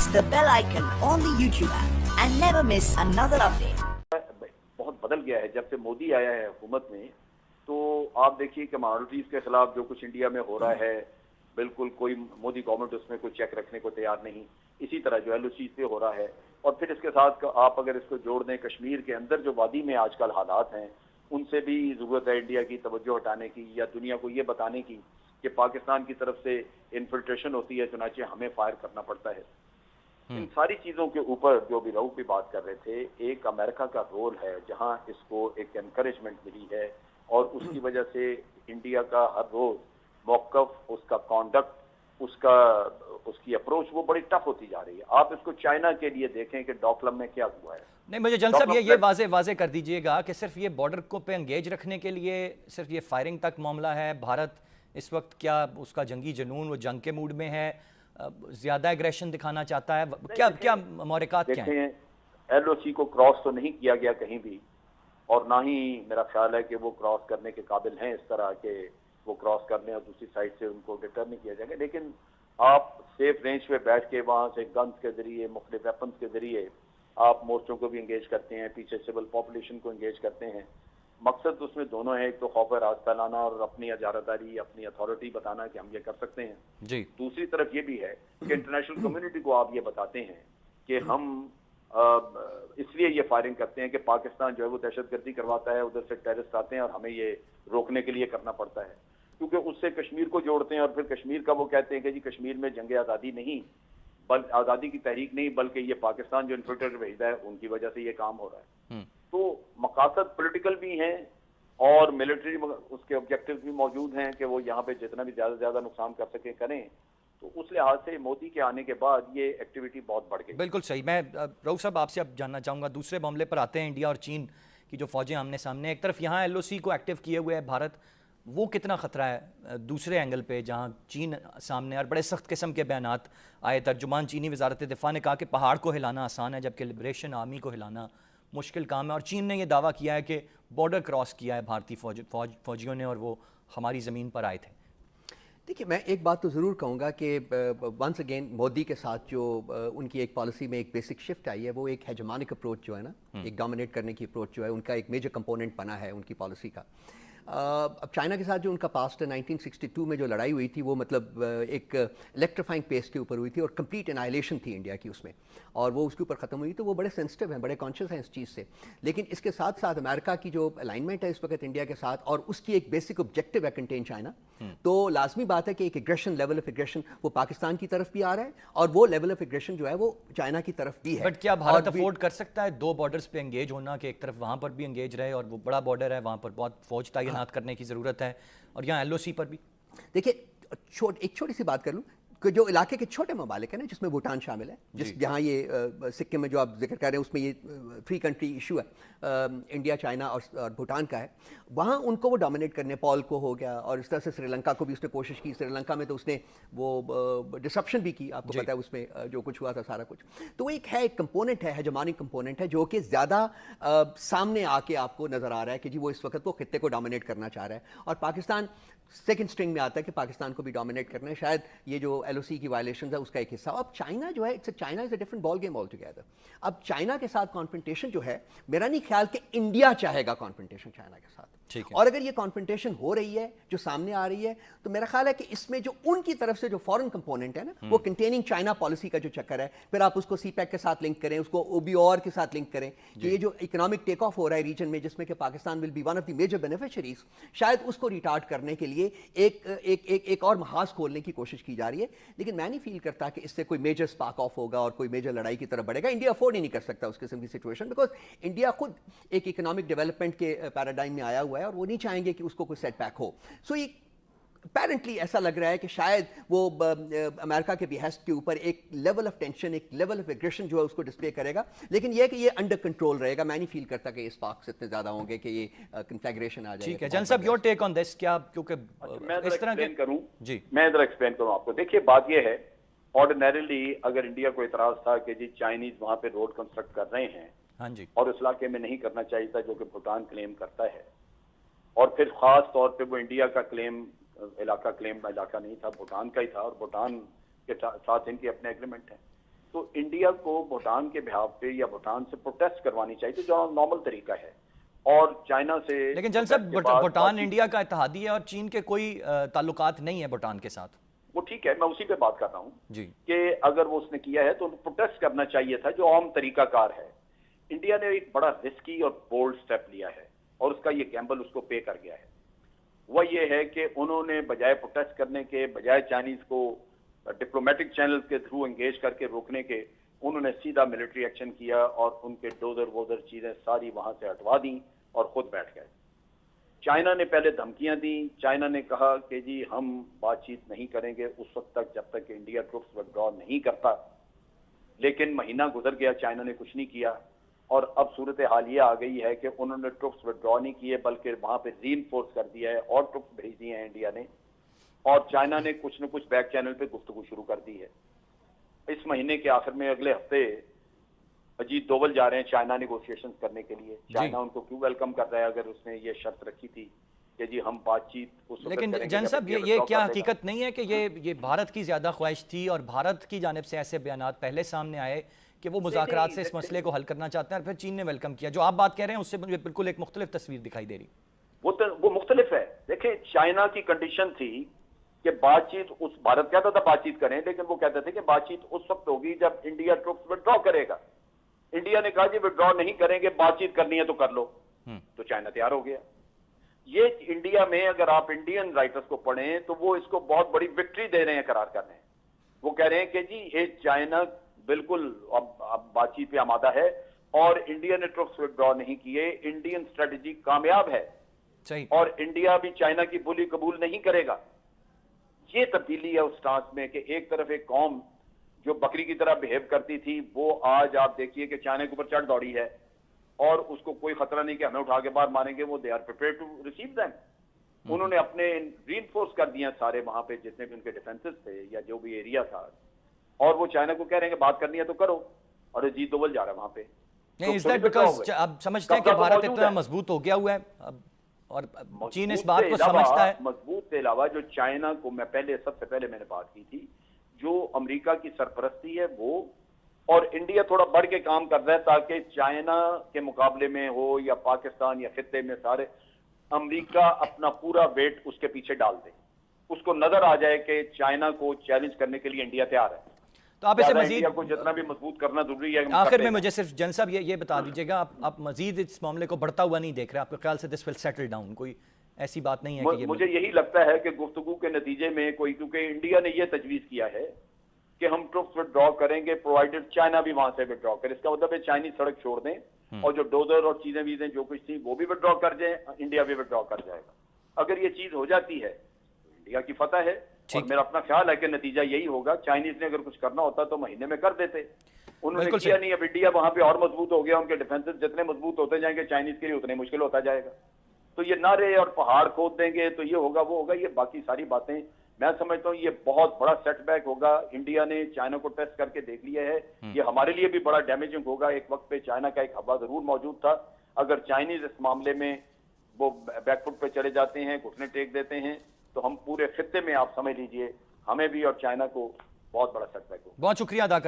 press the bell icon on the YouTube app and never miss another update. बहुत बदल गया है जब से मोदी आया है हुकूमत में। तो आप देखिए कि माइनॉरिटीज के खिलाफ जो कुछ इंडिया में हो रहा है, बिल्कुल कोई मोदी गवर्नमेंट उसमें कोई चेक रखने को तैयार नहीं। इसी तरह जो LOC पे हो रहा है, और फिर इसके साथ आप अगर इसको जोड़ दें कश्मीर के अंदर जो वादी में आजकल हालात हैं, उनसे भी ज़रूरत है इंडिया की तवज्जो हटाने की, या दुनिया को ये बताने की कि पाकिस्तान की तरफ से इन्फिल्ट्रेशन होती है, चुनाचे हमें फायर करना पड़ता है। इन सारी चीज़ों के ऊपर जो भी रऊफ भी बात कर रहे थे, एक अमेरिका का रोल है जहां इसको एक एनकरेजमेंट मिली है, और उसकी वजह से इंडिया का हर रोज मौक़िफ़, उसका कॉन्डक्ट, उसकी अप्रोच वो बड़ी टफ होती जा रही है। आप इसको चाइना के लिए देखें कि डॉकलम में क्या हुआ है। नहीं, मुझे जल्द साहब ये वाजे कर दीजिएगा कि सिर्फ ये बॉर्डर को पे एंगेज रखने के लिए सिर्फ ये फायरिंग तक मामला है? भारत इस वक्त क्या उसका जंगी जुनून, वो जंग के मूड में है, ज्यादा एग्रेशन दिखाना चाहता है? क्या मोहरिकात क्या हैं? LOC को क्रॉस तो नहीं किया गया कहीं भी, और ना ही मेरा ख्याल है कि वो क्रॉस करने के काबिल हैं इस तरह के वो क्रॉस करने और दूसरी साइड से उनको डिटर नहीं किया जाएगा। लेकिन आप सेफ रेंज पे बैठ के वहाँ से गन्स के जरिए, मुख्तलिफ वेपन्स के जरिए आप मोर्चों को भी इंगेज करते हैं, पीछे सिविल पॉपुलेशन को इंगेज करते हैं। मकसद उसमें दोनों है, एक तो खौफ राज फैलाना और अपनी इजारादारी, अपनी अथॉरिटी बताना कि हम ये कर सकते हैं जी। दूसरी तरफ ये भी है कि इंटरनेशनल कम्युनिटी को आप ये बताते हैं कि हम इसलिए ये फायरिंग करते हैं कि पाकिस्तान जो है वो दहशतगर्दी करवाता है, उधर से टेररिस्ट आते हैं और हमें ये रोकने के लिए करना पड़ता है, क्योंकि उससे कश्मीर को जोड़ते हैं। और फिर कश्मीर का वो कहते हैं कि जी कश्मीर में जंग आज़ादी नहीं, आज़ादी की तहरीक नहीं, बल्कि ये पाकिस्तान जो इन्फिल्ट्रेटर भेजता है उनकी वजह से ये काम हो रहा है। तो मकासद पॉलिटिकल भी हैं और मिलिट्री उसके ऑब्जेक्टिव्स भी मौजूद हैं कि वो यहाँ पे जितना भी ज़्यादा से ज़्यादा नुकसान कर सके करें। तो उस लिहाज से मोदी के आने के बाद ये एक्टिविटी बहुत बढ़ गई। बिल्कुल सही। मैं रऊफ साहब आपसे अब जानना चाहूँगा, दूसरे मामले पर आते हैं। इंडिया और चीन की जो फौजें आमने सामने, एक तरफ यहाँ LOC को एक्टिव किए हुए है भारत, वो कितना ख़तरा है? दूसरे एंगल पे जहाँ चीन सामने, और बड़े सख्त किस्म के बयानात आए। तर्जुमान चीनी वजारत दिफा ने कहा कि पहाड़ को हिलाना आसान है जबकि लिबरेशन आर्मी को हिलाना मुश्किल काम है, और चीन ने यह दावा किया है कि बॉर्डर क्रॉस किया है भारतीय फौजियों ने और वो हमारी ज़मीन पर आए थे। देखिए, मैं एक बात तो ज़रूर कहूँगा कि वंस अगेन मोदी के साथ जो उनकी एक पॉलिसी में एक बेसिक शिफ्ट आई है, वो एक हेजेमोनिक अप्रोच जो है ना, एक डोमिनेट करने की अप्रोच जो है, उनका एक मेजर कंपोनेंट बना है उनकी पॉलिसी का। अब चाइना के साथ जो उनका पास्ट 1962 में जो लड़ाई हुई थी, वो मतलब एक इलेक्ट्रीफाइंग पेस के ऊपर हुई थी और कंप्लीट एनाइलेशन थी इंडिया की उसमें, और वो उसके ऊपर ख़त्म हुई। तो वो बड़े सेंसिटिव हैं, बड़े कॉन्शियस हैं इस चीज़ से। लेकिन इसके साथ साथ अमेरिका की जो अलाइनमेंट है इस वक्त इंडिया के साथ, और उसकी एक बेसिक ऑब्जेक्टिव है कंटेन चाइना, तो लाजमी बात है कि एक एग्रेशन, लेवल ऑफ एग्रेशन वो पाकिस्तान की तरफ भी आ रहा है, और वो लेवल ऑफ एग्रेशन जो है वो चाइना की तरफ भी है। बट क्या भारत अफोर्ड कर सकता है दो बॉर्डर्स पे एंगेज होना, कि एक तरफ वहाँ पर भी एंगेज रहे, और वो बड़ा बॉर्डर है, वहाँ पर बहुत फौज तैनात करने की ज़रूरत है, और यहाँ LOC पर भी? देखिए, एक छोटी सी बात कर लूँ कि जो इलाके के छोटे ममालिक हैं ना, जिसमें भूटान शामिल है, जहाँ ये सिक्किम में जो आप जिक्र कर रहे हैं उसमें ये 3 कंट्री इशू है, इंडिया, चाइना और भूटान का है, वहाँ उनको वो डोमिनेट करने, पॉल को हो गया, और इस तरह से श्रीलंका को भी उसने कोशिश की। श्रीलंका में तो उसने वो डिसरप्शन भी की, आपको पता है उसमें जो कुछ हुआ था सारा कुछ। तो वो एक है, एक कंपोनेंट है, हेजेमोनिक कंपोनेंट है, जो कि ज़्यादा सामने आके आपको नज़र आ रहा है कि जी वो इस वक्त वो खित्ते को डोमिनेट करना चाह रहा है, और पाकिस्तान सेकंड स्ट्रिंग में आता है कि पाकिस्तान को भी डोमिनेट करना है। शायद ये जो LOC की वायलेशन है उसका एक हिस्सा। अब चाइना जो है, China is a different ball game all together. अब चाइना के साथ कॉन्फ्रंटेशन जो है, मेरा नहीं ख्याल कि इंडिया चाहेगा कॉन्फ्रंटेशन चाइना के साथ। और अगर ये कॉन्फ्रंटेशन हो रही है, जो सामने आ रही है, तो मेरा ख्याल है कि इसमें जो उनकी तरफ से जो फॉरेन कंपोनेंट है ना, वो कंटेनिंग चाइना पॉलिसी का जो चक्कर है, फिर आप उसको CPEC के साथ लिंक करें, उसको OBOR के साथ लिंक करें कि ये जो इकोनॉमिक टेक ऑफ हो रहा है रीजन में, जिसमें कि Pakistan will be one of the major beneficiaries, शायद उसको रिटार्ड करने के लिए एक और महाज खोलने की कोशिश की जा रही है। लेकिन मैं नहीं फील करता कि इससे कोई मेजर स्पार्क ऑफ होगा और कोई मेजर लड़ाई की तरफ बढ़ेगा। इंडिया अफोर्ड ही नहीं कर सकता उस किस्म की सिचुएशन, बिकॉज इंडिया खुद एक इकोनॉमिक डेवलपमेंट के पैराडाइम में आया हुआ है, और वो नहीं चाहेंगे कि उसको कोई सेटबैक हो। सो ये apparently ऐसा लग रहा है कि शायद वो अमेरिका के बिहेस्ट के ऊपर एक लेवल ऑफ टेंशन, एक लेवल ऑफ एग्रेशन जो है उसको डिस्प्ले करेगा, लेकिन ये कि ये अंडर कंट्रोल रहेगा। मैं नहीं फील करता कि स्पार्क्स इतने ज्यादा होंगे कि ये कन्फ्लैग्रेशन आ जाए। ठीक है जन साहब, योर टेक ऑन दिस, क्या क्योंकि मैं इस तरह के करूं जी, मैं जरा एक्सप्लेन करूं आपको। देखिए, बात ये है, ऑर्डिनरीली अगर इंडिया को इतराज था कि जी चाइनीज वहां पे रोड कंस्ट्रक्ट कर रहे हैं, हाँ जी, और उस इलाके में नहीं करना चाहिए था, जो कि भूटान क्लेम करता है, और फिर खास तौर पे वो इंडिया का क्लेम इलाका नहीं था, भूटान का ही था, और भूटान के साथ इनके अपने एग्रीमेंट हैं। تو انڈیا کو بھوٹان کے بہاف پہ یا بھوٹان سے پروٹیسٹ کروانی چاہیے جو نارمل طریقہ ہے، اور چائنا سے. لیکن جن صاحب بھوٹان انڈیا کا اتحادی ہے اور چین کے کوئی تعلقات نہیں ہے بھوٹان کے ساتھ. وہ ٹھیک ہے، میں اسی پہ بات کر رہا ہوں جی کہ اگر وہ اس نے کیا ہے تو پروٹیسٹ کرنا چاہیے تھا جو عام طریقہ کار ہے. انڈیا نے ایک بڑا رسکی اور بولڈ سٹیپ لیا ہے اور اس کا یہ گیمبل اس کو پے کر گیا ہے. وہ یہ ہے کہ انہوں نے بجائے پروٹیسٹ کرنے کے، بجائے چائنیز کو ڈپلومیٹک چینل کے تھرو انگیج کر کے روکنے کے، انہوں نے سیدھا ملٹری ایکشن کیا اور ان کے ڈوزر ووزر چیزیں ساری وہاں سے ہٹوا دیں اور خود بیٹھ گئے. چائنا نے پہلے دھمکیاں دیں، چائنا نے کہا کہ جی ہم بات چیت نہیں کریں گے اس وقت تک جب تک کہ انڈیا ٹروپس وڈرا نہیں کرتا. لیکن مہینہ گزر گیا، چائنا نے کچھ نہیں کیا، اور اب صورتحال یہ آ گئی ہے کہ انہوں نے ٹروپس وڈرا نہیں کیے بلکہ وہاں پہ ری انفورس کر دیا ہے اور ٹروپس بھیج دیے ہیں انڈیا نے، اور چائنا نے کچھ نہ کچھ بیک چینل پہ گفتگو شروع کر دی ہے. اس مہینے کے آخر میں اگلے ہفتے اجیت دوول جا رہے ہیں چائنا نیگوشیشن کرنے کے لیے. چائنا ان کو کیوں ویلکم کر رہا ہے اگر اس نے یہ شرط رکھی تھی کہ جی ہم بات چیت اس وقت لیکن کریں گے جن جب صاحب انڈیا یہ withdraw کیا کر لے گا. حقیقت نہیں ہے کہ یہ بھارت کی زیادہ خواہش تھی اور بھارت کی جانب سے ایسے بیانات پہلے سامنے آئے کہ وہ مذاکرات سے اس مسئلے کو حل کرنا چاہتے ہیں اور پھر چین نے ویلکم کیا؟ جو آپ بات کہہ رہے ہیں اس سے مجھے بالکل ایک مختلف تصویر دکھائی دے رہی. وہ مختلف ہے. دیکھیں چائنا کی کنڈیشن تھی کہ بات چیت، اس بھارت کہتا تھا بات چیت کریں، لیکن وہ کہتے تھے کہ بات چیت اس وقت ہوگی جب انڈیا ٹروپس وڈرا کرے گا. انڈیا نے کہا جی وڈرا نہیں کریں گے، بات چیت کرنی ہے تو کر لو. تو چائنا تیار ہو گیا. یہ انڈیا میں اگر آپ انڈین رائٹرز کو پڑھیں تو وہ اس کو بہت بڑی وکٹری دے رہے ہیں، قرار کر رہے ہیں. وہ کہہ رہے ہیں کہ جی یہ چائنا بالکل اب بات چیت پہ آمادہ ہے اور انڈیا نے ٹروپس وڈرا نہیں کیے. انڈین اسٹریٹجی کامیاب ہے صحیح. اور انڈیا بھی چائنا کی بولی قبول نہیں کرے گا. یہ تبدیلی ہے اس سٹانس میں کہ ایک طرف ایک قوم جو بکری کی طرح بہیو کرتی تھی وہ آج آپ دیکھیے کہ چائنا کے اوپر چڑھ دوڑی ہے اور اس کو کوئی خطرہ نہیں کہ ہمیں اٹھا کے باہر ماریں گے. وہ they are prepared to receive them. انہوں نے اپنے ری انفورس کر دیا سارے وہاں پہ جتنے بھی ان کے ڈیفینسز تھے یا جو بھی ایریا تھا، اور وہ چائنا کو کہہ رہے ہیں کہ بات کرنی ہے تو کرو. اور اجیت دوول جا رہا ہے وہاں پہ. نہیں، is that because اب سمجھتے ہیں کہ بھارت اتنا مضبوط ہو گیا ہوا ہے اور چین اس بات کو سمجھتا ہے؟ مضبوط کے علاوہ جو چائنا کو سب سے پہلے میں نے بات کی تھی، جو امریکہ کی سرپرستی ہے وہ، اور انڈیا تھوڑا بڑھ کے کام کر رہا ہے تاکہ چائنا کے مقابلے میں ہو یا پاکستان یا خطے میں سارے امریکہ اپنا پورا ویٹ اس کے پیچھے ڈال دے. اس کو نظر آ جائے کہ چائنا کو چیلنج کرنے کے لیے انڈیا تیار ہے. تو آپ اسے مزید انڈیا کو جتنا بھی مضبوط کرنا ضروری ہے. آخر میں مجھے صرف جن صاحب یہ بتا دیجیے گا، آپ مزید اس معاملے کو بڑھتا ہوا نہیں دیکھ رہے؟ آپ کے خیال سے دس ول سیٹل ڈاؤن، کوئی ایسی بات نہیں ہے کہ یہ؟ مجھے یہی لگتا ہے کہ گفتگو کے نتیجے میں کیونکہ انڈیا نے یہ تجویز کیا ہے کہ ہم ٹروپس وڈرا کریں گے پرووائڈڈ چائنا بھی وہاں سے وڈرا کرے. اس کا مطلب ہے چائنیز سڑک چھوڑ دیں اور جو ڈوزر اور چیزیں ویزیں جو کچھ تھی وہ بھی وڈرا کر جائیں، انڈیا بھی وڈرا کر جائے گا. اگر یہ چیز ہو جاتی ہے تو انڈیا کی فتح ہے. اور میرا اپنا خیال ہے کہ نتیجہ یہی ہوگا. چائنیز نے اگر کچھ کرنا ہوتا تو مہینے میں کر دیتے، انہوں نے کیا نہیں. اب انڈیا وہاں پہ اور مضبوط ہو گیا، ان کے ڈیفینسز جتنے مضبوط ہوتے جائیں گے چائنیز کے لیے اتنے مشکل ہوتا جائے گا. تو یہ نعرے اور پہاڑ کھود دیں گے تو یہ ہوگا وہ ہوگا، یہ باقی ساری باتیں میں سمجھتا ہوں یہ بہت بڑا سیٹ بیک ہوگا. انڈیا نے چائنا کو ٹیسٹ کر کے دیکھ لیا ہے، یہ ہمارے لیے بھی بڑا ڈیمیجنگ ہوگا. ایک وقت پہ چائنا کا ایک ہوا ضرور موجود تھا. اگر چائنیز اس معاملے میں وہ بیک فٹ پہ چلے جاتے ہیں، گھٹنے ٹیک دیتے ہیں، تو ہم پورے خطے میں آپ سمجھ لیجئے ہمیں بھی اور چائنا کو بہت بڑا سیٹ بیک ہوگا. بہت شکریہ ادا